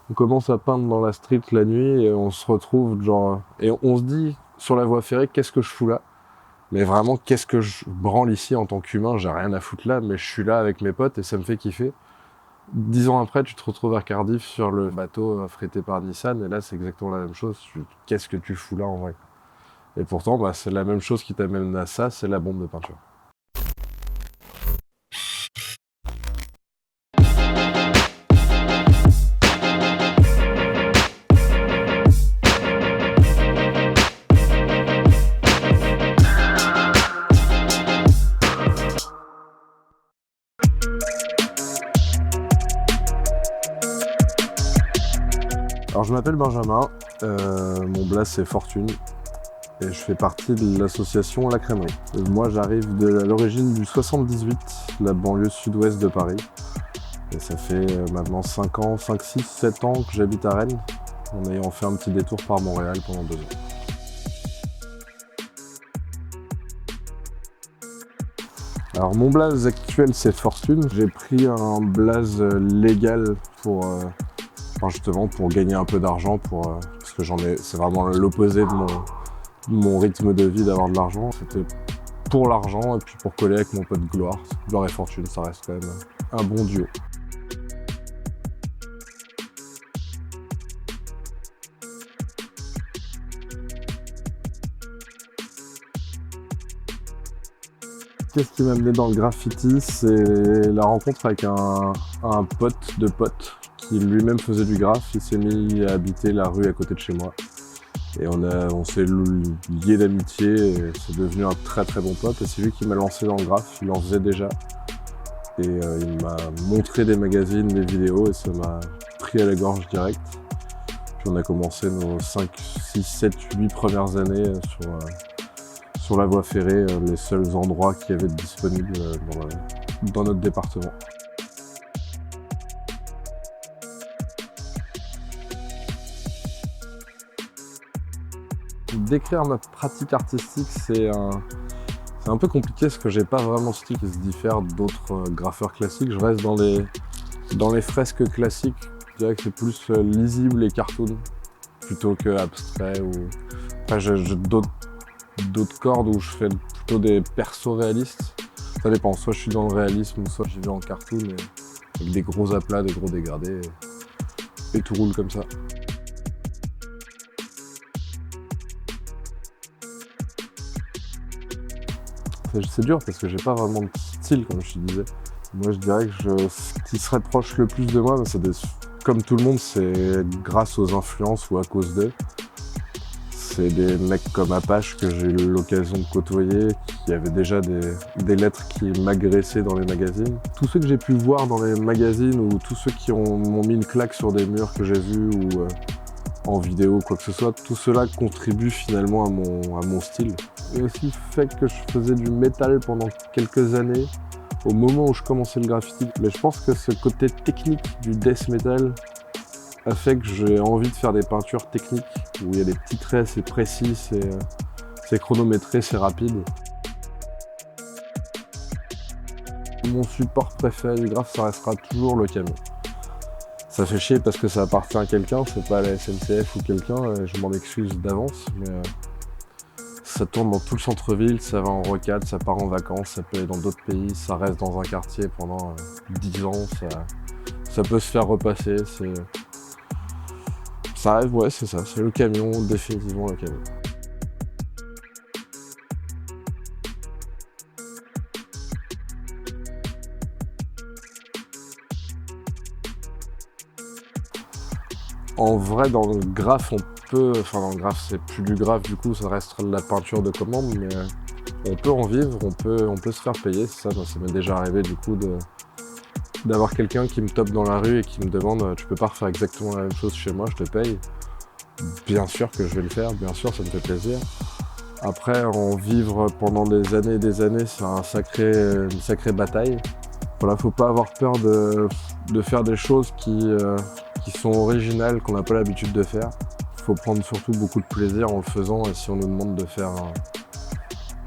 On commence à peindre dans la street la nuit et on se retrouve genre... Et on se dit, sur la voie ferrée, qu'est-ce que je fous là? Mais vraiment, qu'est-ce que je branle ici en tant qu'humain? J'ai rien à foutre là, mais je suis là avec mes potes et ça me fait kiffer. 10 ans après, tu te retrouves à Cardiff sur le bateau affrété par Nissan et là, c'est exactement la même chose. Qu'est-ce que tu fous là en vrai? Et pourtant, bah, c'est la même chose qui t'amène à ça, c'est la bombe de peinture. Alors je m'appelle Benjamin, mon blaze c'est Fortune et je fais partie de l'association La Crèmerie. Moi j'arrive de l'origine du 78, la banlieue sud-ouest de Paris. Et ça fait maintenant 5 ans, 5, 6, 7 ans que j'habite à Rennes, en ayant fait un petit détour par Montréal pendant 2 ans. Alors mon blaze actuel c'est Fortune. J'ai pris un blaze légal pour justement pour gagner un peu d'argent, parce que c'est vraiment l'opposé de mon rythme de vie d'avoir de l'argent. C'était pour l'argent et puis pour coller avec mon pote Gloire. Gloire et Fortune, ça reste quand même un bon duo. Qu'est-ce qui m'a amené dans le graffiti? C'est la rencontre avec un pote de pote qui lui-même faisait du graphe. Il s'est mis à habiter la rue à côté de chez moi. Et on s'est liés d'amitié et c'est devenu un très très bon pote. Et c'est lui qui m'a lancé dans le graphe, il en faisait déjà. Et il m'a montré des magazines, des vidéos et ça m'a pris à la gorge direct. Puis on a commencé nos 5, 6, 7, 8 premières années sur la voie ferrée, les seuls endroits qui avaient disponibles dans notre département. Décrire ma pratique artistique, c'est un peu compliqué parce que j'ai pas vraiment de style qui se diffère d'autres graffeurs classiques. Je reste dans les fresques classiques. Je dirais que c'est plus lisible et cartoon plutôt que abstrait. Après, j'ai d'autres cordes où je fais plutôt des persos réalistes. Ça dépend, soit je suis dans le réalisme, soit j'y vais en cartoon avec des gros aplats, des gros dégradés et tout roule comme ça. C'est dur parce que j'ai pas vraiment de style, comme je te disais. Moi, je dirais que ce qui se rapproche le plus de moi, comme tout le monde, c'est grâce aux influences ou à cause d'eux. C'est des mecs comme Apache que j'ai eu l'occasion de côtoyer, qui avaient déjà des lettres qui m'agressaient dans les magazines. Tous ceux que j'ai pu voir dans les magazines ou tous ceux qui m'ont mis une claque sur des murs que j'ai vus ou en vidéo, quoi que ce soit, tout cela contribue finalement à mon style. Et aussi le fait que je faisais du métal pendant quelques années, au moment où je commençais le graffiti. Mais je pense que ce côté technique du death metal a fait que j'ai envie de faire des peintures techniques, où il y a des petits traits, c'est précis, c'est chronométré, c'est rapide. Mon support préféré du graphe, ça restera toujours le camion. Ça fait chier parce que ça appartient à quelqu'un, c'est pas la SNCF ou quelqu'un, je m'en excuse d'avance, mais ça tourne dans tout le centre-ville, ça va en rocade, ça part en vacances, ça peut aller dans d'autres pays, ça reste dans un quartier pendant 10 ans, ça peut se faire repasser, ça arrive, ouais, c'est ça, c'est le camion, définitivement le camion. En vrai, dans le graphe, dans le graphe, c'est plus du graphe, du coup, ça reste de la peinture de commande, mais on peut en vivre, on peut se faire payer, c'est ça. Moi, ça m'est déjà arrivé, du coup, d'avoir quelqu'un qui me tope dans la rue et qui me demande « Tu peux pas refaire exactement la même chose chez moi, je te paye ?» Bien sûr que je vais le faire, bien sûr, ça me fait plaisir. Après, en vivre pendant des années, c'est une sacrée bataille. Voilà, faut pas avoir peur de faire des choses qui sont originales, qu'on n'a pas l'habitude de faire. Il faut prendre surtout beaucoup de plaisir en le faisant, et si on nous demande de faire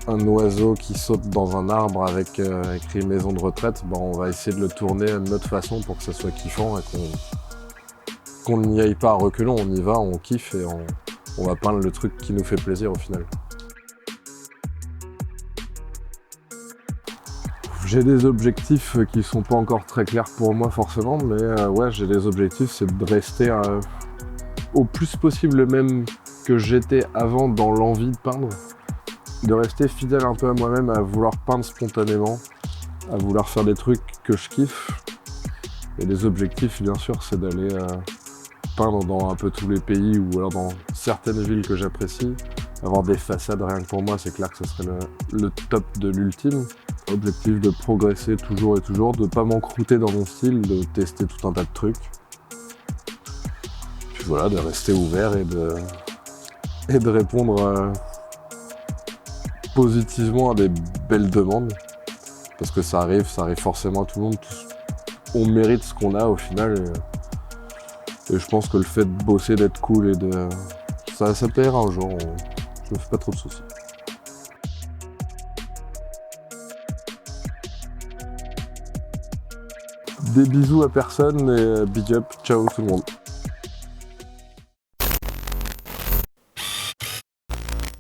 un oiseau qui saute dans un arbre avec écrit maison de retraite, on va essayer de le tourner de notre façon pour que ça soit kiffant et qu'on n'y aille pas à reculons, on y va, on kiffe et on va peindre le truc qui nous fait plaisir au final. J'ai des objectifs qui sont pas encore très clairs pour moi forcément, mais ouais, j'ai des objectifs, c'est de rester au plus possible le même que j'étais avant dans l'envie de peindre, de rester fidèle un peu à moi-même, à vouloir peindre spontanément, à vouloir faire des trucs que je kiffe. Et les objectifs, bien sûr, c'est d'aller peindre dans un peu tous les pays ou alors dans certaines villes que j'apprécie. Avoir des façades, rien que pour moi, c'est clair que ce serait le top de l'ultime. Objectif de progresser toujours et toujours, de pas m'encrouter dans mon style, de tester tout un tas de trucs. Puis voilà, de rester ouvert et de répondre positivement à des belles demandes. Parce que ça arrive forcément à tout le monde. On mérite ce qu'on a au final. Et je pense que le fait de bosser, d'être cool ça paiera un jour. Je me fais pas trop de soucis. Des bisous à personne et big up, ciao tout le monde.